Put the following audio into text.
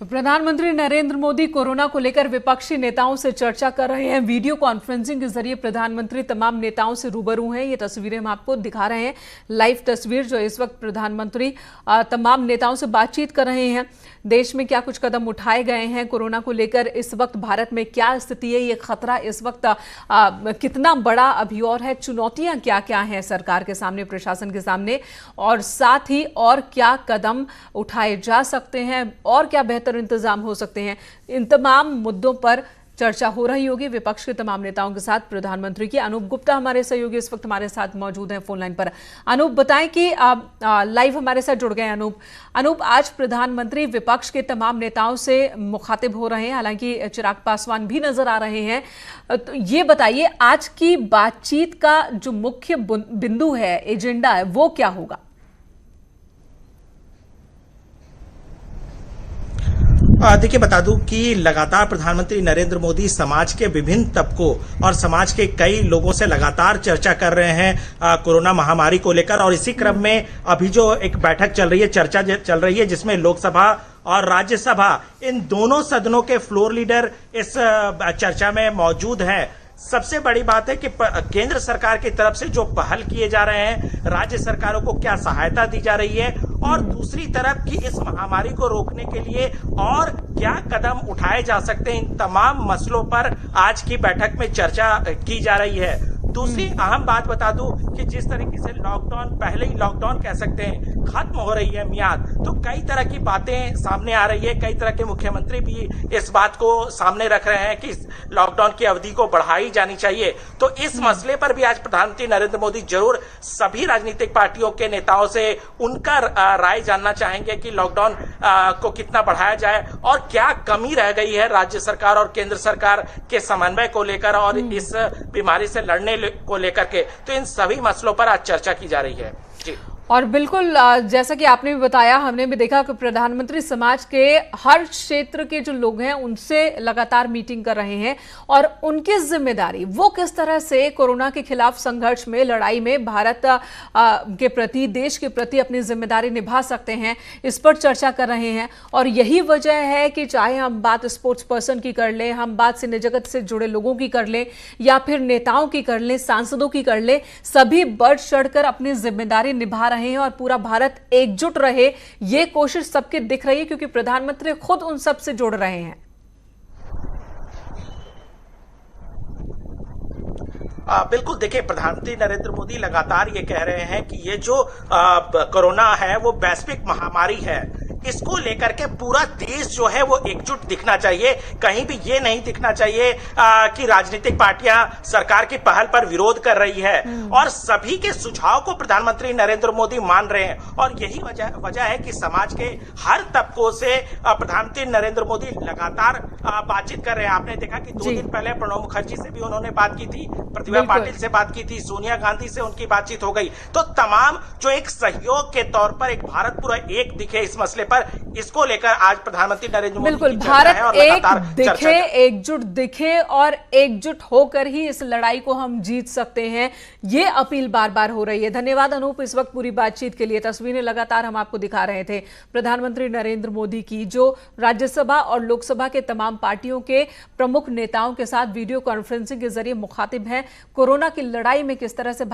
प्रधानमंत्री नरेंद्र मोदी कोरोना को लेकर विपक्षी नेताओं से चर्चा कर रहे हैं। वीडियो कॉन्फ्रेंसिंग के जरिए प्रधानमंत्री तमाम नेताओं से रूबरू हैं। ये तस्वीरें हम आपको दिखा रहे हैं, लाइव तस्वीर जो इस वक्त प्रधानमंत्री तमाम नेताओं से बातचीत कर रहे हैं। देश में क्या कुछ कदम उठाए गए हैं कोरोना को लेकर, इस वक्त भारत में क्या स्थिति है, ये खतरा इस वक्त कितना बड़ा अभी और है, चुनौतियां क्या क्या हैं सरकार के सामने, प्रशासन के सामने, और साथ ही और क्या कदम उठाए जा सकते हैं और क्या बेहतर इंतजाम हो सकते हैं। इन तमाम मुद्दों पर चर्चा हो रही होगी विपक्ष के तमाम नेताओं के साथ प्रधानमंत्री की। अनूप गुप्ता हमारे सहयोगी इस वक्त हमारे साथ मौजूद हैं फोन लाइन पर। अनूप, बताएं कि लाइव हमारे साथ जुड़ गए। अनूप, आज प्रधानमंत्री विपक्ष के तमाम नेताओं से मुखातिब हो रहे हैं, हालांकि चिराग पासवान भी नजर आ रहे हैं। तो ये बताइए, आज की बातचीत का जो मुख्य बिंदु है, एजेंडा है, वो क्या होगा? देखिए, बता दूं कि लगातार प्रधानमंत्री नरेंद्र मोदी समाज के विभिन्न तबकों और समाज के कई लोगों से लगातार चर्चा कर रहे हैं कोरोना महामारी को लेकर। और इसी क्रम में अभी जो एक बैठक चल रही है, चर्चा चल रही है, जिसमें लोकसभा और राज्यसभा इन दोनों सदनों के फ्लोर लीडर इस चर्चा में मौजूद हैं। सबसे बड़ी बात है कि केंद्र सरकार की तरफ से जो पहल किए जा रहे हैं, राज्य सरकारों को क्या सहायता दी जा रही है, और दूसरी तरफ कि इस महामारी को रोकने के लिए और क्या कदम उठाए जा सकते हैं, इन तमाम मसलों पर आज की बैठक में चर्चा की जा रही है। दूसरी अहम बात बता दूं कि जिस तरीके से लॉकडाउन, पहले ही लॉकडाउन कह सकते हैं, खत्म हो रही है मियाद, तो कई तरह की बातें सामने आ रही है। कई तरह के मुख्यमंत्री भी इस बात को सामने रख रहे हैं कि लॉकडाउन की अवधि को बढ़ाई जानी चाहिए। तो इस मसले पर भी आज प्रधानमंत्री नरेंद्र मोदी जरूर सभी राजनीतिक पार्टियों के नेताओं से उनका राय जानना चाहेंगे कि लॉकडाउन को कितना बढ़ाया जाए और क्या कमी रह गई है राज्य सरकार और केंद्र सरकार के समन्वय को लेकर और इस बीमारी से लड़ने को लेकर के। तो इन सभी मसलों पर आज चर्चा की जा रही है। जी, और बिल्कुल जैसा कि आपने भी बताया, हमने भी देखा कि प्रधानमंत्री समाज के हर क्षेत्र के जो लोग हैं उनसे लगातार मीटिंग कर रहे हैं और उनकी जिम्मेदारी, वो किस तरह से कोरोना के खिलाफ संघर्ष में, लड़ाई में भारत के प्रति, देश के प्रति अपनी जिम्मेदारी निभा सकते हैं, इस पर चर्चा कर रहे हैं। और यही वजह है कि चाहे हम बात स्पोर्ट्स पर्सन की कर लें, हम बात सिने जगत से जुड़े लोगों की कर लें, या फिर नेताओं की कर लें, सांसदों की कर लें, सभी बढ़ चढ़कर अपनी जिम्मेदारी निभा रहे हैं और पूरा भारत एकजुट रहे, ये कोशिश सबके दिख रही है, क्योंकि प्रधानमंत्री खुद उन सब से जुड़ रहे हैं। बिल्कुल, देखिए, प्रधानमंत्री नरेंद्र मोदी लगातार ये कह रहे हैं कि ये जो कोरोना है वो वैश्विक महामारी है, इसको लेकर के पूरा देश जो है वो एकजुट दिखना चाहिए। कहीं भी ये नहीं दिखना चाहिए कि राजनीतिक पार्टियां सरकार की पहल पर विरोध कर रही है, और सभी के सुझाव को प्रधानमंत्री नरेंद्र मोदी मान रहे हैं। और यही वजह है कि समाज के हर तबकों से प्रधानमंत्री नरेंद्र मोदी लगातार बातचीत कर रहे हैं। आपने देखा कि 2 दिन पहले प्रणब मुखर्जी से भी उन्होंने बात की थी, प्रतिभा पाटिल से बात की थी, सोनिया गांधी से उनकी बातचीत हो गई। तो तमाम जो एक सहयोग के तौर पर एक भारत पूरा एक दिखे इस मसले पर, इसको लेकर आज प्रधानमंत्री नरेंद्र मोदी बिल्कुल भारत एक दिखे, एकजुट दिखे, और एकजुट होकर ही इस लड़ाई को हम जीत सकते हैं, ये अपील बार बार हो रही है। धन्यवाद अनूप, इस वक्त पूरी बातचीत के लिए। तस्वीरें लगातार हम आपको दिखा रहे थे प्रधानमंत्री नरेंद्र मोदी की, जो राज्यसभा और लोकसभा के तमाम पार्टियों के प्रमुख नेताओं के साथ वीडियो कॉन्फ्रेंसिंग के जरिए मुखातिब हैं। कोरोना की लड़ाई में किस तरह से